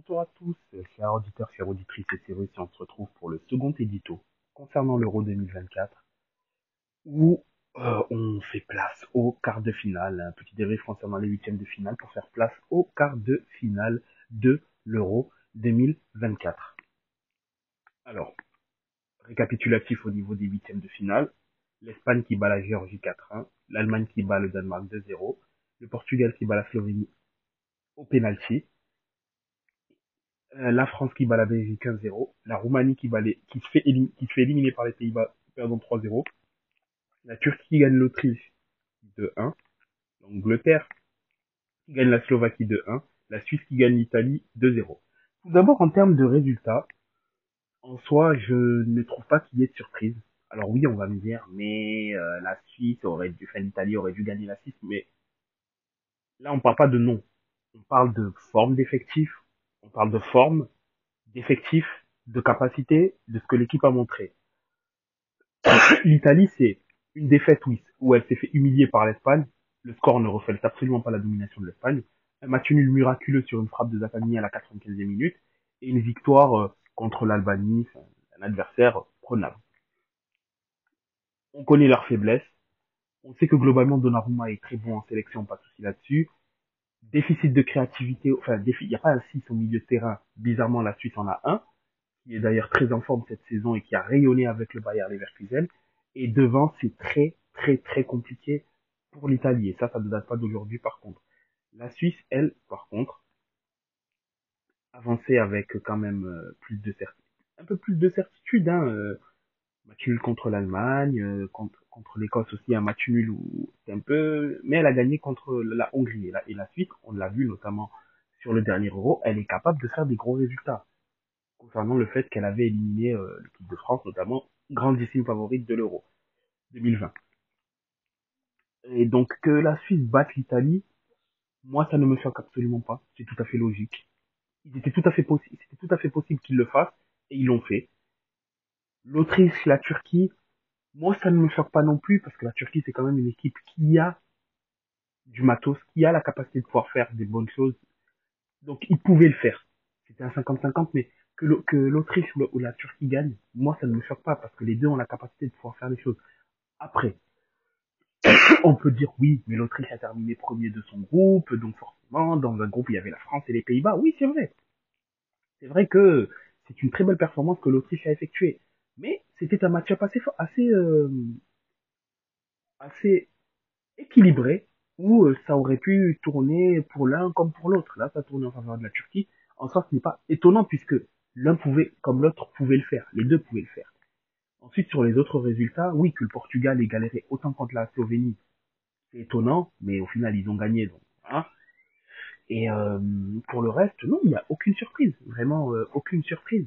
bonjour à tous, chers auditeurs, chères auditrices et chers russes, on se retrouve pour le second édito concernant l'Euro 2024 où on fait place au quart de finale, un petit débrief concernant les huitièmes de finale pour faire place au quart de finale de l'Euro 2024. Alors, récapitulatif au niveau des huitièmes de finale, l'Espagne qui bat la Géorgie 4-1, l'Allemagne qui bat le Danemark 2-0, le Portugal qui bat la Slovénie au penalty, la France qui bat la Belgique 1-0, la Roumanie qui se fait éliminer par les Pays-Bas perdant 3-0, la Turquie qui gagne l'Autriche 2-1, l'Angleterre qui gagne la Slovaquie 2-1, la Suisse qui gagne l'Italie 2-0. Tout d'abord, en termes de résultats, en soi, je ne trouve pas qu'il y ait de surprise. Alors oui, on va me dire, mais la Suisse aurait dû, enfin l'Italie aurait dû gagner la Suisse, mais là on parle pas de nom, on parle de forme d'effectif, on parle de forme, d'effectifs, de capacité, de ce que l'équipe a montré. L'Italie, c'est une défaite où elle s'est fait humilier par l'Espagne. Le score ne reflète absolument pas la domination de l'Espagne. Un match nul miraculeux sur une frappe de Zaccagni à la 95e minute et une victoire contre l'Albanie, un adversaire prenable. On connaît leurs faiblesses. On sait que globalement Donnarumma est très bon en sélection, pas de souci là-dessus. Déficit de créativité, enfin il n'y a pas un 6 au milieu de terrain. Bizarrement, la Suisse en a un, qui est d'ailleurs très en forme cette saison et qui a rayonné avec le Bayer Leverkusen. Et devant, c'est très compliqué pour l'Italie. Et ça ne date pas d'aujourd'hui par contre. La Suisse, elle, par contre, avançait avec quand même plus de certitude. Un peu plus de certitude, hein. Match nul contre l'Allemagne, contre l'Écosse aussi, un match nul où c'est un peu... Mais elle a gagné contre la Hongrie. Et la Suisse, on l'a vu notamment sur le dernier Euro, elle est capable de faire des gros résultats. Concernant le fait qu'elle avait éliminé l'équipe de France, notamment grandissime favorite de l'Euro 2020. Et donc que la Suisse batte l'Italie, moi ça ne me choque absolument pas, c'est tout à fait logique. C'était tout à fait possible qu'ils le fassent, et ils l'ont fait. L'Autriche, la Turquie, moi ça ne me choque pas non plus, parce que la Turquie c'est quand même une équipe qui a du matos, qui a la capacité de pouvoir faire des bonnes choses, donc ils pouvaient le faire. C'était un 50-50, mais que l'Autriche ou la Turquie gagne, moi ça ne me choque pas, parce que les deux ont la capacité de pouvoir faire des choses. Après, on peut dire oui, mais l'Autriche a terminé premier de son groupe, donc forcément, dans un groupe, il y avait la France et les Pays-Bas. Oui, c'est vrai. C'est vrai que c'est une très belle performance que l'Autriche a effectuée. Mais c'était un match-up assez équilibré, où ça aurait pu tourner pour l'un comme pour l'autre. Là, ça tournait en faveur de la Turquie. En soi, ce n'est pas étonnant, puisque l'un pouvait, comme l'autre pouvait le faire. Les deux pouvaient le faire. Ensuite, sur les autres résultats, oui, que le Portugal ait galéré autant contre la Slovénie, c'est étonnant, mais au final, ils ont gagné. Donc, hein. Et pour le reste, non, il n'y a aucune surprise. Vraiment, aucune surprise.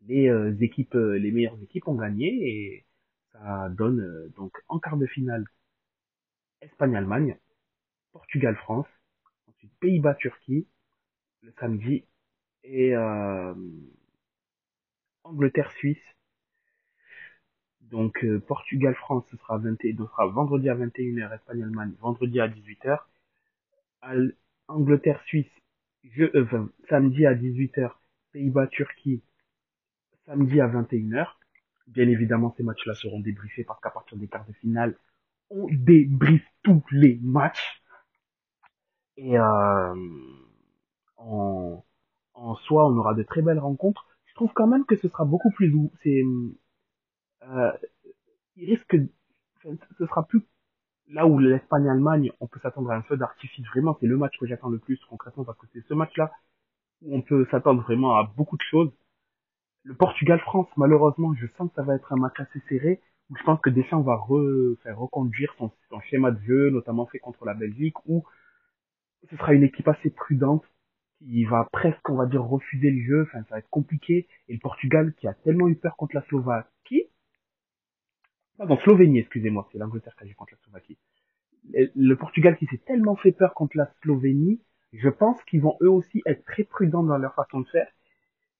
Les meilleures équipes ont gagné et ça donne donc en quart de finale Espagne-Allemagne, Portugal-France, ensuite Pays-Bas-Turquie le samedi et Angleterre-Suisse. Donc Portugal-France, ce sera vendredi à 21h, Espagne-Allemagne, vendredi à 18h. Angleterre-Suisse, samedi à 18h, Pays-Bas-Turquie, samedi à 21h. Bien évidemment, ces matchs-là seront débriefés parce qu'à partir des quarts de finale, on débriefe tous les matchs. Et en, en soi, on aura de très belles rencontres. Je trouve quand même que ce sera beaucoup plus doux. Euh, il risque, ce sera plus là où l'Espagne-Allemagne, on peut s'attendre à un feu d'artifice. Vraiment, c'est le match que j'attends le plus concrètement parce que c'est ce match-là où on peut s'attendre vraiment à beaucoup de choses. Le Portugal-France, malheureusement, je sens que ça va être un match assez serré, où je pense que Deschamps va reconduire son schéma de jeu, notamment fait contre la Belgique, où ce sera une équipe assez prudente, qui va presque, on va dire, refuser le jeu, enfin, ça va être compliqué, et le Portugal, qui a tellement eu peur contre la Slovaquie, pardon, Slovénie, excusez-moi, c'est l'Angleterre qui a joué contre la Slovaquie. Le Portugal qui s'est tellement fait peur contre la Slovénie, je pense qu'ils vont eux aussi être très prudents dans leur façon de faire,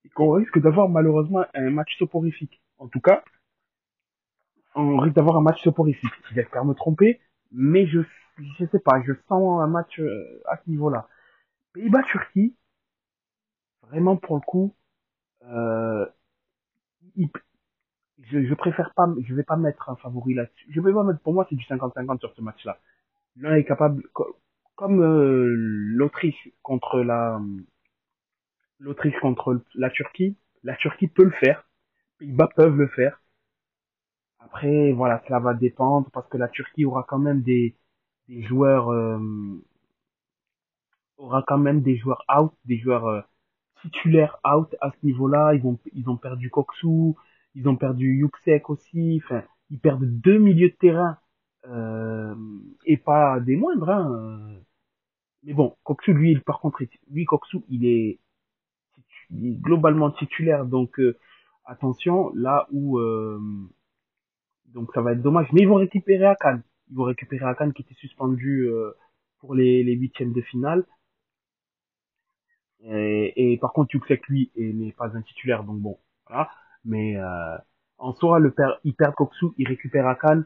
et qu'on risque d'avoir malheureusement un match soporifique. En tout cas, on risque d'avoir un match soporifique. J'espère me tromper, mais je sais pas, je sens un match à ce niveau-là. Pays-Bas-Turquie, Vraiment, pour le coup, euh, il- je préfère pas, je vais pas mettre un favori là-dessus. Je vais pas mettre, pour moi, c'est du 50-50 sur ce match-là. L'un est capable, comme l'Autriche contre la Turquie peut le faire, les Pays-Bas peuvent le faire. Après, voilà, cela va dépendre parce que la Turquie des joueurs, aura quand même des joueurs out, des joueurs titulaires out à ce niveau-là. Ils ont perdu Koksu, ils ont perdu Yuksek aussi. Enfin, ils perdent deux milieux de terrain euh, et pas des moindres. Hein. Mais bon, Koksu, lui, par contre, lui, Koksu, il est globalement titulaire, donc attention, là où donc ça va être dommage. Mais ils vont récupérer Akan. Ils vont récupérer Akan qui était suspendu pour les huitièmes de finale. Et par contre, Yuksek, lui, n'est pas un titulaire, donc bon, voilà. Mais en soi, il perd Koksu, il récupère Akan.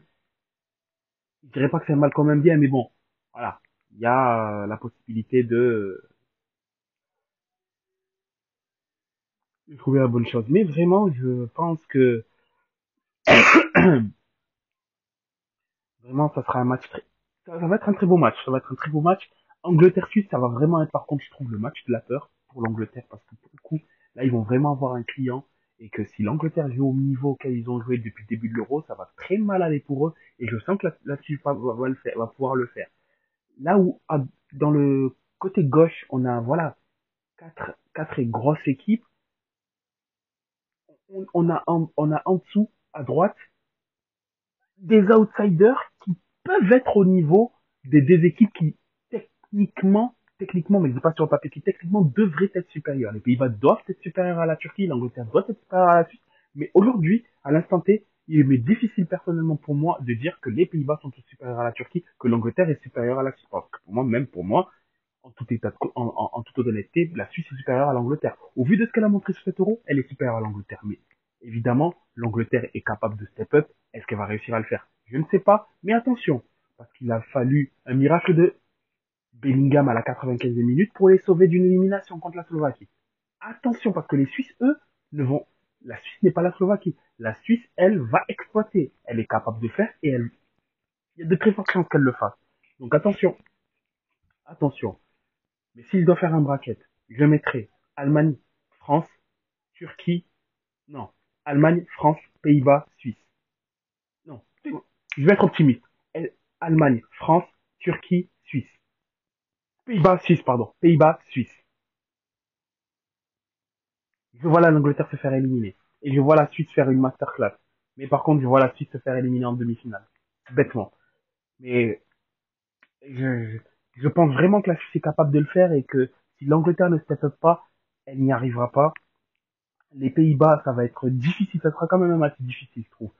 Je dirais pas que c'est mal quand même bien, mais bon, voilà. Il y a la possibilité de trouver la bonne chose. Mais vraiment, je pense que vraiment, ça sera un match ça va être un très beau match. Ça va être un très beau match. Angleterre-Suisse, ça va vraiment être, par contre, je trouve, le match de la peur pour l'Angleterre, parce que pour le coup, là, ils vont vraiment avoir un client, et que si l'Angleterre joue au niveau auquel ils ont joué depuis le début de l'Euro, ça va très mal aller pour eux, et je sens que la Suisse va le faire, va pouvoir le faire. Là où, dans le côté gauche, on a, voilà, quatre grosses équipes, on a en dessous, à droite, des outsiders qui peuvent être au niveau des équipes qui techniquement, mais je dis pas sur le papier, qui techniquement devraient être supérieures. Les Pays-Bas doivent être supérieurs à la Turquie, l'Angleterre doit être supérieure à la Suisse, mais aujourd'hui, à l'instant T, il m'est difficile personnellement pour moi de dire que les Pays-Bas sont supérieurs à la Turquie, que l'Angleterre est supérieure à la Suisse. Parce que pour moi, même pour moi, en toute honnêteté, la Suisse est supérieure à l'Angleterre. Au vu de ce qu'elle a montré sur cet euro, elle est supérieure à l'Angleterre. Mais évidemment, l'Angleterre est capable de step up. Est-ce qu'elle va réussir à le faire? Je ne sais pas, mais attention, parce qu'il a fallu un miracle de Bellingham à la 95e minute pour les sauver d'une élimination contre la Slovaquie. Attention, parce que les Suisses, eux, ne vont... La Suisse n'est pas la Slovaquie. La Suisse, elle, va exploiter. Elle est capable de faire et il y a de très fortes chances qu'elle le fasse. Donc attention, attention. Mais s'il doit faire un bracket, je mettrai Allemagne, France, Turquie, non, Allemagne, France, Pays-Bas, Suisse. Non, je vais être optimiste. Allemagne, France, Turquie, Suisse. Pays-Bas, Suisse, pardon. Pays-Bas, Suisse. Je vois l'Angleterre se faire éliminer. Et je vois la Suisse faire une masterclass. Mais par contre, je vois la Suisse se faire éliminer en demi-finale. Bêtement. Mais je, je pense vraiment que la Suisse est capable de le faire et que si l'Angleterre ne step up pas, elle n'y arrivera pas. Les Pays-Bas, ça va être difficile. Ça sera quand même un match difficile, je trouve.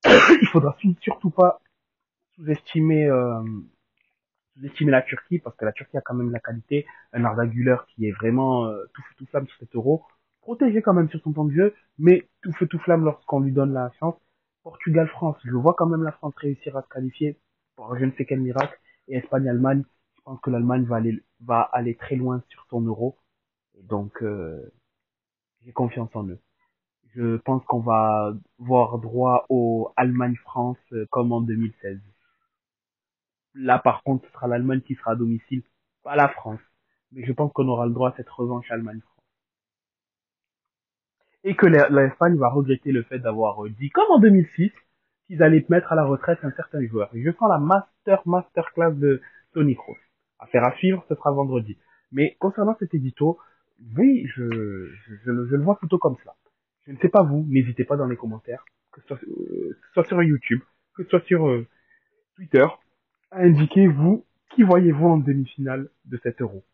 Il faudra surtout pas sous-estimer sous-estimer la Turquie parce que la Turquie a quand même la qualité. Un Arda Güler qui est vraiment tout feu tout flamme sur cet euro. Protégé quand même sur son temps de jeu, mais tout feu tout flamme lorsqu'on lui donne la chance. Portugal-France, je vois quand même la France réussir à se qualifier pour je ne sais quel miracle. Et Espagne-Allemagne, je pense que l'Allemagne va aller très loin sur son euro. Et donc, j'ai confiance en eux. Je pense qu'on va voir droit au Allemagne-France comme en 2016. Là, par contre, ce sera l'Allemagne qui sera à domicile, pas la France. Mais je pense qu'on aura le droit à cette revanche Allemagne-France. Et que l'Espagne va regretter le fait d'avoir dit, comme en 2006, qu'ils allaient mettre à la retraite un certain joueur. Et je sens la masterclass de Tony Kroos. Affaire à suivre, ce sera vendredi. Mais concernant cet édito, oui, je le vois plutôt comme cela. Je ne sais pas vous, n'hésitez pas dans les commentaires, que ce soit sur YouTube, que ce soit sur Twitter, à indiquer vous, qui voyez-vous en demi-finale de cet euro.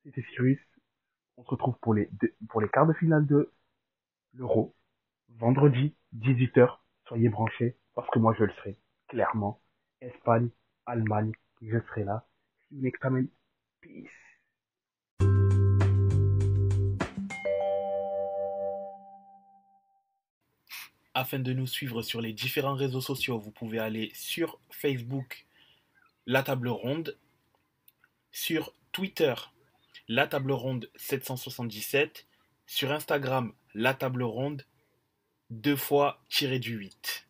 C'était Cyrus. On se retrouve pour les quarts de finale de l'euro. Vendredi, 18h. Soyez branchés, parce que moi je le serai. Clairement. Espagne, Allemagne, je serai là. See you next time. Peace. Afin de nous suivre sur les différents réseaux sociaux, vous pouvez aller sur Facebook, La Table Ronde, sur Twitter, La Table Ronde 777, sur Instagram La Table Ronde, 2 fois tiré du 8.